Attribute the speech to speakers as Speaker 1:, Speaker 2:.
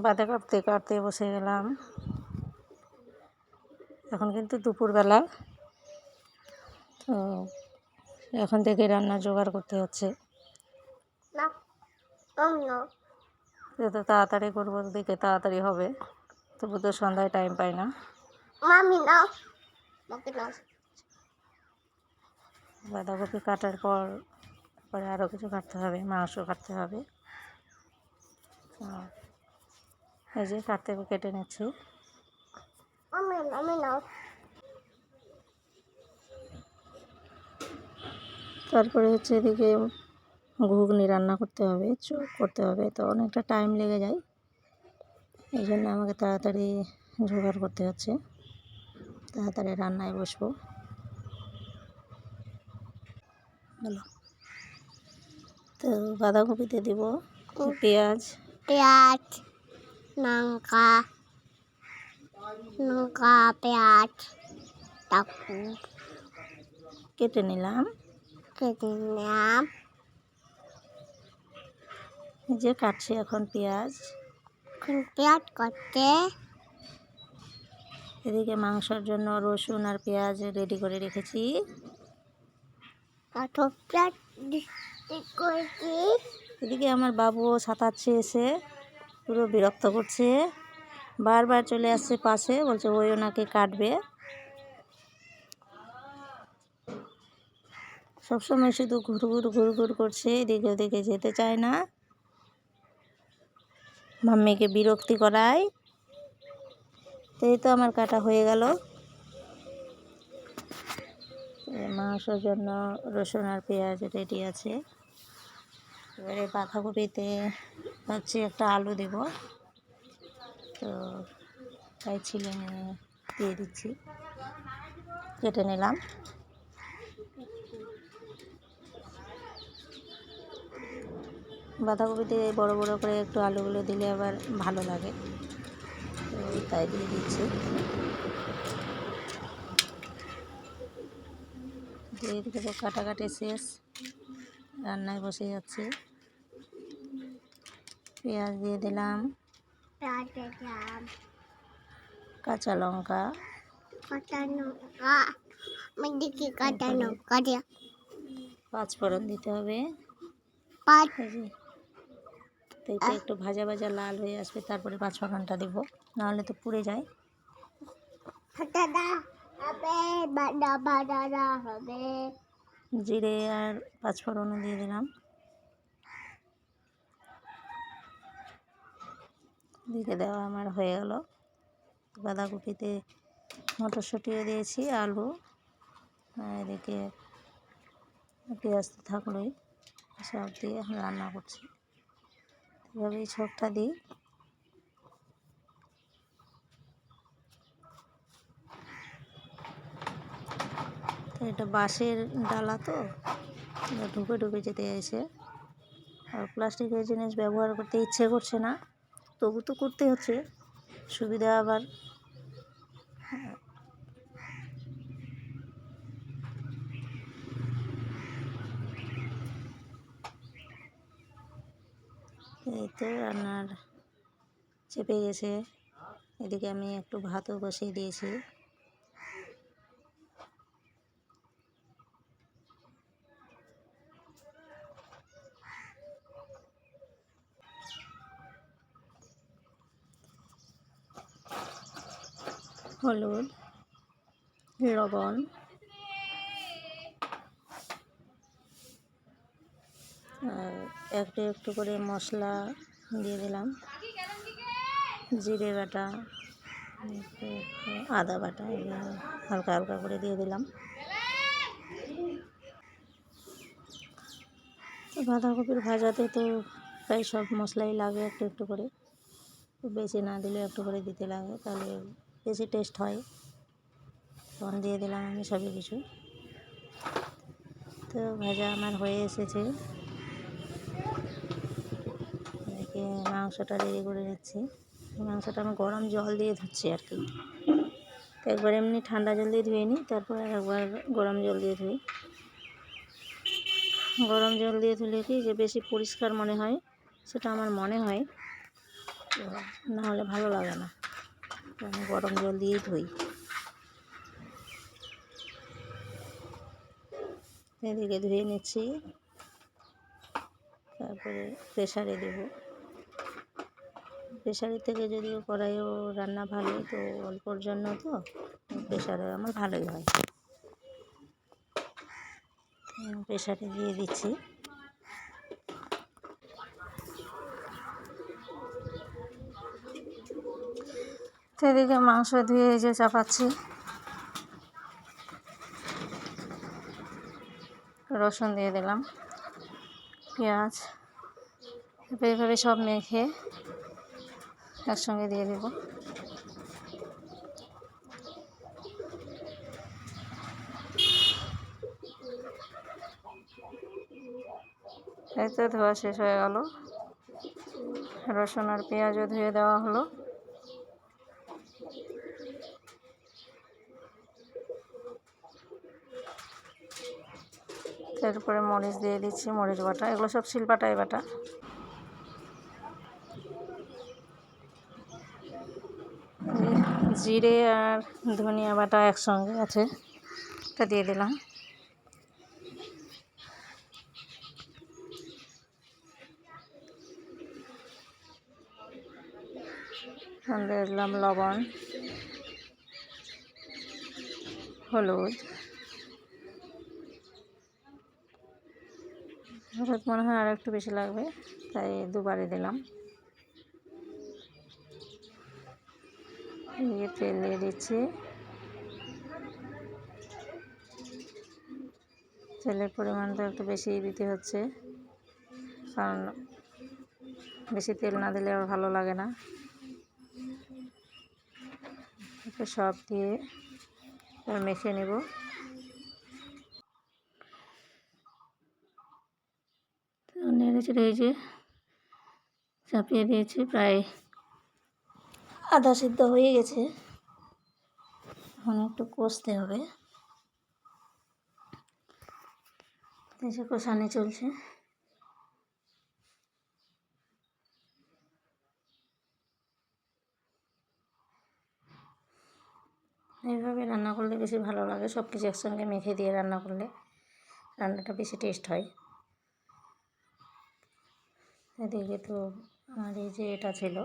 Speaker 1: বাঁধা কাটতে কাটতে বসে গেলাম। এখন কিন্তু দুপুরবেলা, তো এখন থেকে রান্না জোগাড় করতে হচ্ছে। যত তাড়াতাড়ি করবো দেখে তাড়াতাড়ি হবে, তবু তো সন্ধ্যায় টাইম পাই না। বাঁধাকপি কাটার পরে আরও কিছু কাটতে হবে, মাংস কাটতে হবে। এই যে কেটে নিচ্ছি। তারপরে হচ্ছে এদিকে ঘুগনি রান্না করতে হবে, চপ করতে হবে, তো অনেকটা টাইম লেগে যায়। এই জন্য আমাকে তাড়াতাড়ি জোগাড় করতে হচ্ছে, তাড়াতাড়ি রান্নায় বসবো। হলো, তো বাঁধাকপিতে দিব পেঁয়াজ,
Speaker 2: লঙ্কা, পেঁয়াজ
Speaker 1: কেটে নিলাম। এই যে কাটছি এখন পেঁয়াজ
Speaker 2: করতে।
Speaker 1: এদিকে মাংসের জন্য রসুন আর পেঁয়াজ রেডি করে রেখেছি। এদিকে আমার বাবুও সাঁতারছে, এসে পুরো বিরক্ত করছে, বারবার চলে আসছে পাশে, বলছে ওই ওনাকে কাটবে। সবসময় শুধু ঘুরঘুর করছে, এদিকে ওদিকে যেতে চায় না, মাম্মিকে বিরক্তি করায়। এই তো আমার কাটা হয়ে গেল। মাংসের জন্য রসুন আর পেঁয়াজ রেডি আছে। এবারে বাঁধাকপিতে ভাবছি একটা আলু দেব, তো তাই ছিলে নিয়ে দিয়ে দিচ্ছি। কেটে নিলাম। বাঁধাকপিতে বড় বড় করে একটু আলুগুলো দিলে আবার ভালো লাগে, তো তাই দিয়ে দিচ্ছি। দিয়ে দেবো, কাটাকাটি শেষ, রান্নায় বসে যাচ্ছি। পেঁয়াজ দিয়ে দিলাম, কাঁচা লঙ্কা, পাঁচফোড়ন দিতে হবে। তো একটু ভাজা ভাজা লাল হয়ে আসবে, তারপরে পাঁচফোড়নটা দেবো, নাহলে তো পুড়ে যায়। জিরে আর পাঁচফোড়নও দিয়ে দিলাম। দিকে দেওয়া আমার হয়ে গেল। বাঁধাকপিতে মটরশুঁটিও দিয়েছি, আলু, এদিকে পেঁয়াজ তো থাকলোই, সব দিয়ে এখন রান্না করছি। এভাবেই ছোপটা দিই। তো এটা বাঁশের ডালা, তো ঢুকে ঢুকে যেতে এসে, আর প্লাস্টিকের জিনিস ব্যবহার করতে ইচ্ছে করছে না, তবু তো করতে হচ্ছে, সুবিধা আবার। এই তো রান্নার চেপে গেছে। এদিকে আমি একটু ভাতও বসিয়ে দিয়েছি। হলুদ, লবণ, আর একটু একটু করে মশলা দিয়ে দিলাম, জিরে বাটা, আদা বাটা, হালকা হালকা করে দিয়ে দিলাম। বাঁধাকপির ভাজাতে তো প্রায় সব মশলাই লাগে একটু একটু করে, বেশি না দিলে একটু করে দিতে লাগে, তাহলে বেশি টেস্ট হয়। তখন দিয়ে দিলাম আমি সবই কিছু। তো ভাজা আমার হয়ে এসেছে। এদিকে মাংসটা রেডি করে নিচ্ছি। মাংসটা আমি গরম জল দিয়ে ধুচ্ছি আর কি, তো একবার এমনি ঠান্ডা জল দিয়ে ধুয়ে নিই, তারপর একবার গরম জল দিয়ে ধুই। গরম জল দিয়ে ধুলে কি যে বেশি পরিষ্কার মনে হয়, সেটা আমার মনে হয়। না হলে ভালো লাগে না। আমি গরম জল দিয়েই ধুই। এদিকে ধুয়ে নিচ্ছি, তারপরে প্রেসারে দেব। প্রেসারের থেকে যদিও কড়াইও রান্না ভালো, তো অল্পর জন্য তো প্রেসারে আমার ভালোই হয়। প্রেসারে দিয়ে দিচ্ছি। সেদিকে মাংস ধুয়ে এই যে চাপাচ্ছি। রসুন দিয়ে দিলাম, পেঁয়াজ, এইভাবে সব মেখে একসঙ্গে দিয়ে দেব। এই তো ধোয়া শেষ হয়ে গেল। রসুন আর পেঁয়াজও ধুয়ে দেওয়া হলো। তারপরে মরিচ দিয়ে দিচ্ছি, মরিচ বাটা, এগুলো সব শিলপাটায় বাটা। জিরে আর ধনিয়া বাটা একসঙ্গে আছে, এটা দিয়ে দিলাম। দিয়ে দিলাম লবণ, হলুদ। হলুদ মনে হয় আর একটু বেশি লাগবে, তাই দুবারই দিলাম। তেল দিয়ে দিচ্ছি। তেলের পরিমাণটা একটু বেশিই দিতে হচ্ছে, কারণ বেশি তেল না দিলে আর ভালো লাগে না। সব দিয়ে মেখে নেব। নেড়ে চেড়ে এই যে চাপিয়ে দিয়েছি, প্রায় আধা সিদ্ধ হয়ে গেছে। এখন একটু কষতে হবে, এসে কষানি চলছে। এইভাবে রান্না করলে বেশি ভালো লাগে, সব কিছু একসঙ্গে মেখে দিয়ে রান্না করলে রান্নাটা বেশি টেস্ট হয়। এদিকে তো আমার এই যে এটা ছিল,